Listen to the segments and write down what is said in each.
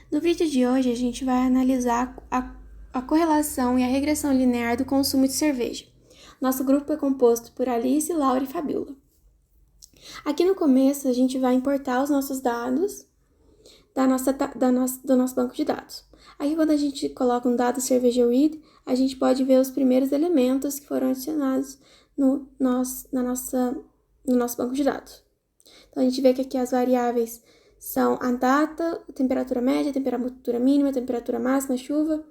No vídeo de hoje, a gente vai analisar a correlação e a regressão linear do consumo de cerveja. Nosso grupo é composto por Alice, Laura e Fabiola. Aqui no começo, a gente vai importar os nossos dados do nosso banco de dados. Aqui, quando a gente coloca um dado cerveja read, a gente pode ver os primeiros elementos que foram adicionados no nosso banco de dados. Então, a gente vê que aqui as variáveis são a data, a temperatura média, a temperatura mínima, a temperatura máxima, chuva,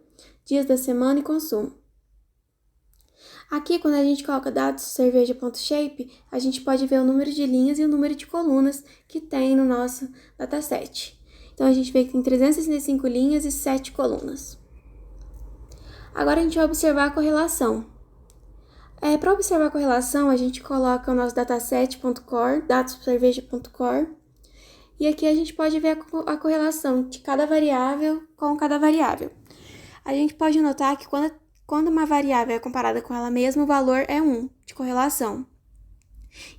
dias da semana e consumo. Aqui, quando a gente coloca dados cerveja.shape, a gente pode ver o número de linhas e o número de colunas que tem no nosso dataset. Então, a gente vê que tem 365 linhas e 7 colunas. Agora, a gente vai observar a correlação. Para observar a correlação, a gente coloca o nosso dataset.core, dados.cerveja.core, e aqui a gente pode ver a correlação de cada variável com cada variável. A gente pode notar que quando uma variável é comparada com ela mesma, o valor é 1 de correlação.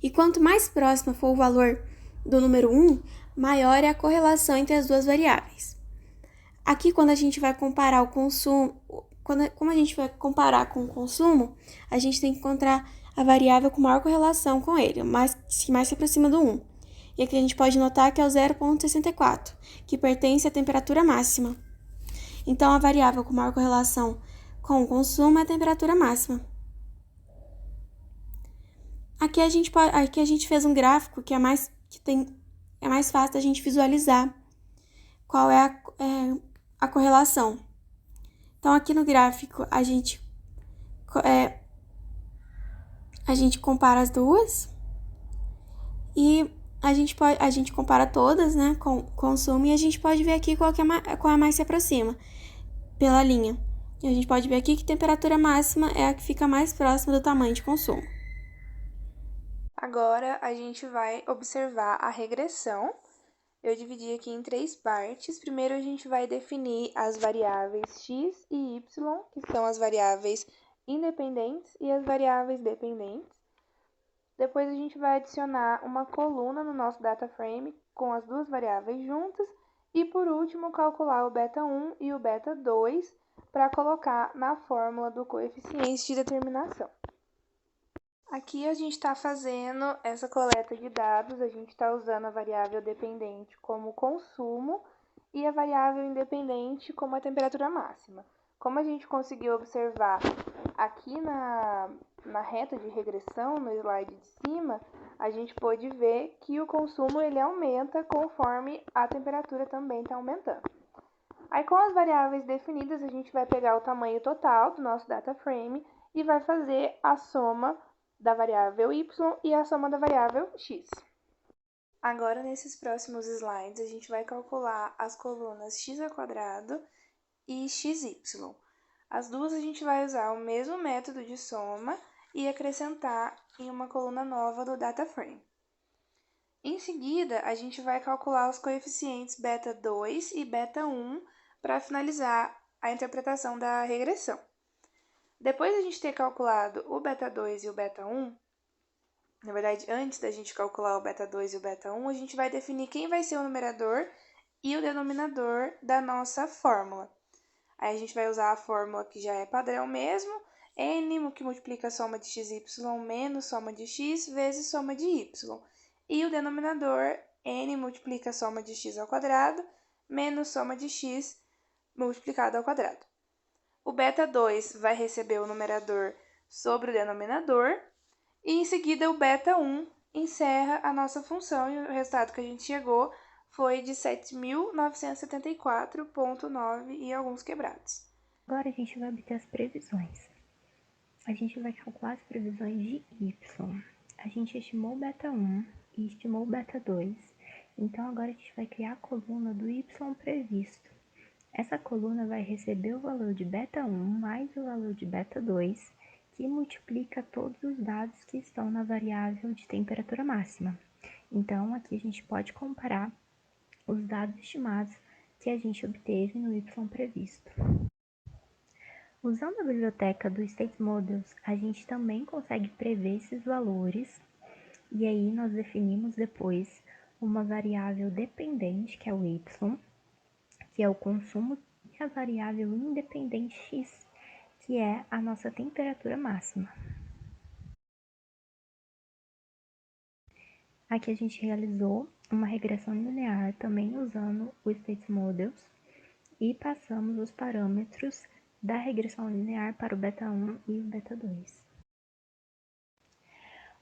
E quanto mais próximo for o valor do número 1, maior é a correlação entre as duas variáveis. Aqui, quando a gente vai comparar o consumo, como a gente vai comparar com o consumo, a gente tem que encontrar a variável com maior correlação com ele, que mais se aproxima do 1. E aqui a gente pode notar que é o 0,64, que pertence à temperatura máxima. Então, a variável com maior correlação com o consumo é a temperatura máxima. Aqui a gente fez um gráfico que é mais fácil da gente visualizar qual é a correlação. Então, aqui no gráfico, a gente compara as duas e a gente compara todas, né, com consumo, e a gente pode ver aqui qual a mais se aproxima pela linha. E a gente pode ver aqui que a temperatura máxima é a que fica mais próxima do tamanho de consumo. Agora, a gente vai observar a regressão. Eu dividi aqui em 3 partes. Primeiro, a gente vai definir as variáveis x e y, que são as variáveis independentes e as variáveis dependentes. Depois, a gente vai adicionar uma coluna no nosso data frame com as duas variáveis juntas. E, por último, calcular o beta 1 e o beta 2 para colocar na fórmula do coeficiente de determinação. Aqui a gente está fazendo essa coleta de dados, a gente está usando a variável dependente como consumo e a variável independente como a temperatura máxima. Como a gente conseguiu observar aqui na reta de regressão, no slide de cima, a gente pôde ver que o consumo ele aumenta conforme a temperatura também está aumentando. Aí, com as variáveis definidas, a gente vai pegar o tamanho total do nosso data frame e vai fazer a soma da variável y e a soma da variável x. Agora, nesses próximos slides, a gente vai calcular as colunas x² e xy. As duas a gente vai usar o mesmo método de soma e acrescentar em uma coluna nova do data frame. Em seguida, a gente vai calcular os coeficientes beta 2 e beta 1 para finalizar a interpretação da regressão. Depois de a gente ter calculado o beta 2 e o beta 1, na verdade, antes da gente calcular o beta 2 e o beta 1, a gente vai definir quem vai ser o numerador e o denominador da nossa fórmula. Aí a gente vai usar a fórmula que já é padrão mesmo, n que multiplica a soma de xy menos soma de x vezes soma de y. E o denominador, n multiplica a soma de x ao quadrado menos soma de x multiplicado ao quadrado. O beta 2 vai receber o numerador sobre o denominador e em seguida o beta 1 encerra a nossa função e o resultado que a gente chegou foi de 7.974,9 e alguns quebrados. Agora a gente vai obter as previsões. A gente vai calcular as previsões de y. A gente estimou o beta 1 e estimou o beta 2. Então agora a gente vai criar a coluna do y previsto. Essa coluna vai receber o valor de beta 1 mais o valor de beta 2, que multiplica todos os dados que estão na variável de temperatura máxima. Então, aqui a gente pode comparar os dados estimados que a gente obteve no y previsto. Usando a biblioteca do State Models, a gente também consegue prever esses valores, e aí nós definimos depois uma variável dependente, que é o y, que é o consumo, e a variável independente x, que é a nossa temperatura máxima. Aqui a gente realizou uma regressão linear também usando o State Models e passamos os parâmetros da regressão linear para o beta 1 e o beta 2.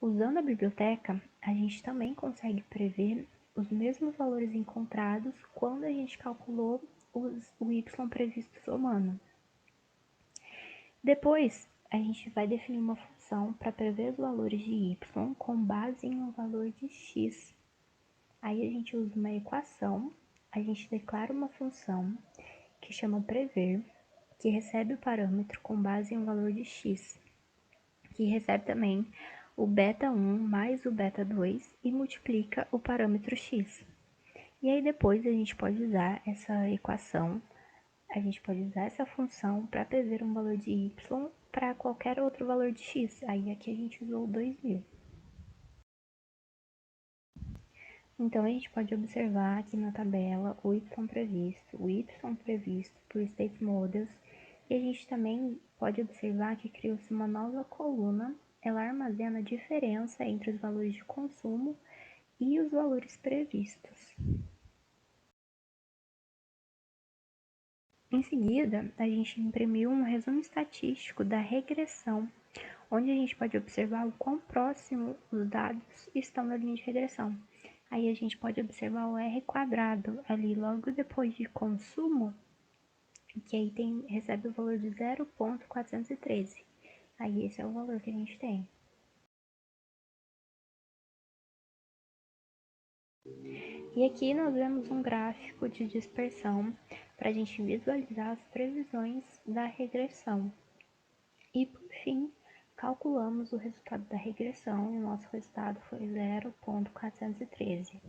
Usando a biblioteca, a gente também consegue prever os mesmos valores encontrados quando a gente calculou o y previsto somando. Depois, a gente vai definir uma função para prever os valores de y com base em um valor de x. Aí a gente usa uma equação, a gente declara uma função que chama prever, que recebe o parâmetro com base em um valor de x, que recebe também o beta 1 mais o beta 2 e multiplica o parâmetro x. E aí depois a gente pode usar essa equação, a gente pode usar essa função para prever um valor de y para qualquer outro valor de x. Aí aqui a gente usou 2000. Então a gente pode observar aqui na tabela o y previsto por State Models, e a gente também pode observar que criou-se uma nova coluna, ela armazena a diferença entre os valores de consumo e os valores previstos. Em seguida, a gente imprimiu um resumo estatístico da regressão, onde a gente pode observar o quão próximo os dados estão da linha de regressão. Aí a gente pode observar o R quadrado ali logo depois de consumo, que aí recebe o valor de 0,413. Aí esse é o valor que a gente tem. E aqui nós vemos um gráfico de dispersão para a gente visualizar as previsões da regressão. E por fim, calculamos o resultado da regressão e o nosso resultado foi 0,413.